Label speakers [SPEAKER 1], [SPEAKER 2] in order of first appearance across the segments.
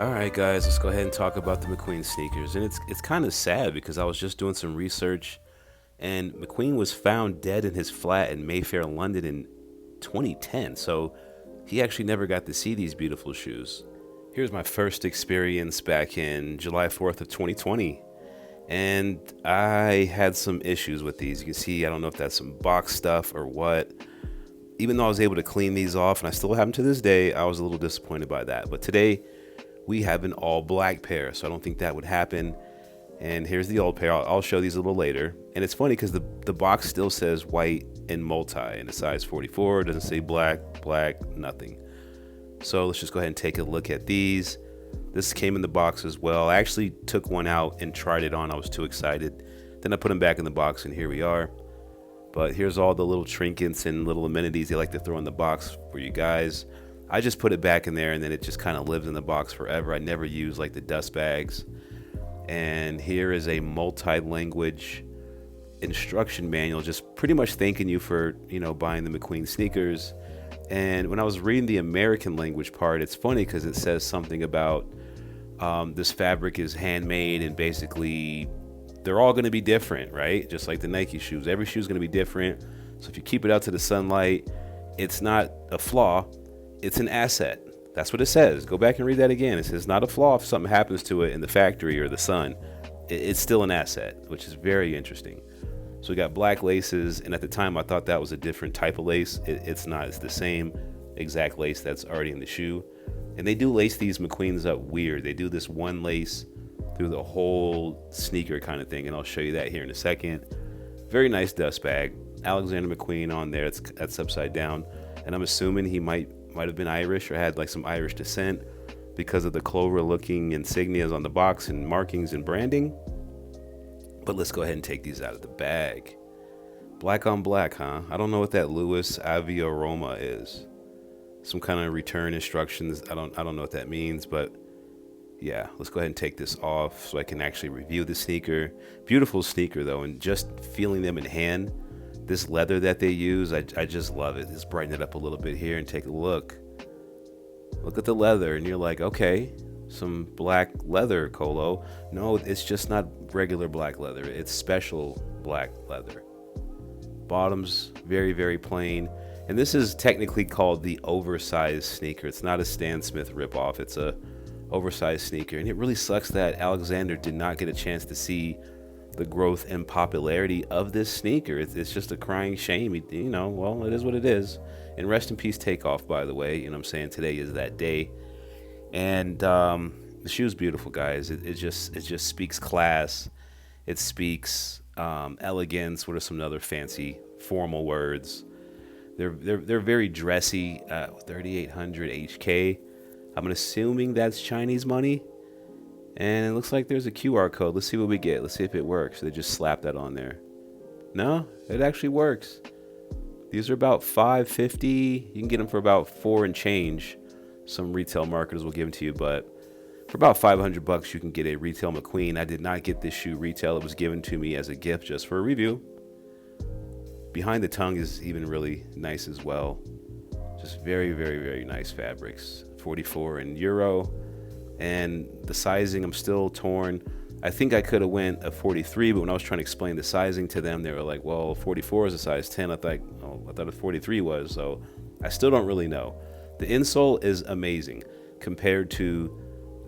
[SPEAKER 1] All right, guys, let's go ahead and talk about the McQueen sneakers. And it's kind of sad because I was just doing some research, and McQueen was found dead in his flat in Mayfair, London in 2010. So he actually never got to see these beautiful shoes. Here's my first experience back in July 4th of 2020. And I had some issues with these. You can see, I don't know if that's some box stuff or what. Even though I was able to clean these off, and I still have them to this day, I was a little disappointed by that. But today, we have an all black pair, so I don't think that would happen. And here's the old pair. I'll show these a little later. And it's funny because the box still says white and multi and a size 44. It doesn't say black, nothing. So let's just go ahead and take a look at these. This came in the box as well. I actually took one out and tried it on. I was too excited. Then I put them back in the box, and here we are. But here's all the little trinkets and little amenities they like to throw in the box for you guys. I just put it back in there, and then it just kind of lives in the box forever. I never use like the dust bags. And here is a multi-language instruction manual, just pretty much thanking you for, buying the McQueen sneakers. And when I was reading the American language part, it's funny because it says something about this fabric is handmade, and basically they're all going to be different, right? Just like the Nike shoes. Every shoe is going to be different. So if you keep it out to the sunlight, it's not a flaw. It's an asset. That's what it says. Go back and read that again. It says not a flaw if something happens to it in the factory or the sun. It's still an asset, which is very interesting. So we got black laces, and at the time I thought that was a different type of lace. It's not. It's the same exact lace that's already in the shoe. And they do lace these McQueens up weird. They do this one lace through the whole sneaker kind of thing, and I'll show you that here in a second. Very nice dust bag. Alexander McQueen on there. That's upside down, and I'm assuming he might have been Irish or had like some Irish descent because of the Clover looking insignias on the box and markings and branding. But let's go ahead and take these out of the bag. Black on black, huh? I don't know what that Louis Aviaroma is. Some kind of return instructions. I don't know what that means, but yeah, let's go ahead and take this off so I can actually review the sneaker. Beautiful sneaker though, and just feeling them in hand, this leather that they use, I just love it. Let's brighten it up a little bit here and take a look. Look at the leather, and you're like, okay, some black leather, Colo. No, it's just not regular black leather. It's special black leather. Bottoms, very, very plain. And this is technically called the oversized sneaker. It's not a Stan Smith ripoff. It's a oversized sneaker. And it really sucks that Alexander did not get a chance to see the growth and popularity of this sneaker. It's just a crying shame. Well, it is what it is. And rest in peace, Takeoff, by the way. I'm saying today is that day. And the shoe's beautiful, guys. It just speaks class. It speaks elegance. What are some other fancy formal words? They're very dressy. 3,800 HK. I'm assuming that's Chinese money. And it looks like there's a QR code. Let's see what we get. Let's see if it works. They just slap that on there. No, it actually works. These are about $5.50. You can get them for about $4 and change. Some retail marketers will give them to you, but for about $500, you can get a retail McQueen. I did not get this shoe retail. It was given to me as a gift just for a review. Behind the tongue is even really nice as well. Just very, very, very nice fabrics. 44 in euro. And the sizing, I'm still torn. I think I could have went a 43, but when I was trying to explain the sizing to them, they were like, well, 44 is a size 10. I thought a 43 was, so I still don't really know. The insole is amazing compared to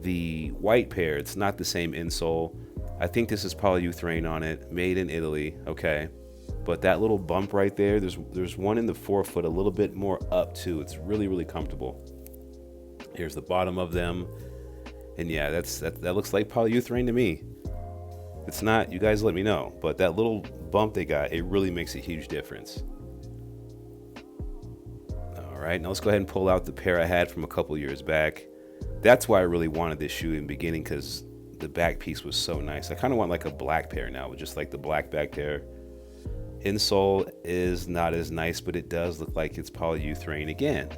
[SPEAKER 1] the white pair. It's not the same insole. I think this is polyurethane on it, made in Italy, okay. But that little bump right there, there's one in the forefoot, a little bit more up too. It's really, really comfortable. Here's the bottom of them. And yeah, that looks like polyurethane to me. It's not, you guys let me know. But that little bump they got, it really makes a huge difference. All right, now let's go ahead and pull out the pair I had from a couple years back. That's why I really wanted this shoe in the beginning, because the back piece was so nice. I kind of want like a black pair now with just like the black back there. Insole is not as nice, but it does look like it's polyurethane again.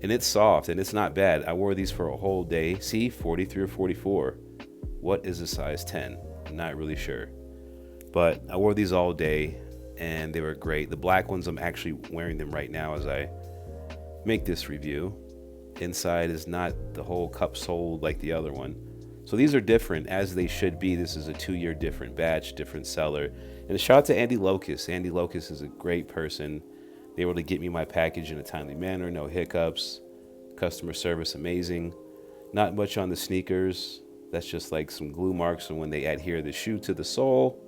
[SPEAKER 1] And it's soft, and it's not bad. I wore these for a whole day. See, 43 or 44. What is a size 10? I'm not really sure. But I wore these all day, and they were great. The black ones, I'm actually wearing them right now as I make this review. Inside is not the whole cup sole like the other one. So these are different, as they should be. This is a 2-year different batch, different seller. And a shout out to Andy Locust. Andy Locust is a great person. They were able to get me my package in a timely manner, no hiccups. Customer service amazing. Not much on the sneakers. That's just like some glue marks from when they adhere the shoe to the sole.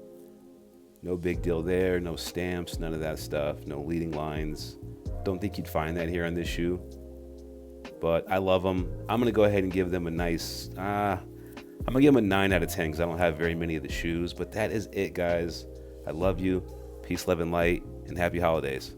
[SPEAKER 1] No big deal there. No stamps, none of that stuff. No leading lines. Don't think you'd find that here on this shoe. But I love them. I'm going to go ahead and give them a nice, I'm going to give them a 9 out of 10 because I don't have very many of the shoes. But that is it, guys. I love you. Peace, love, and light. And happy holidays.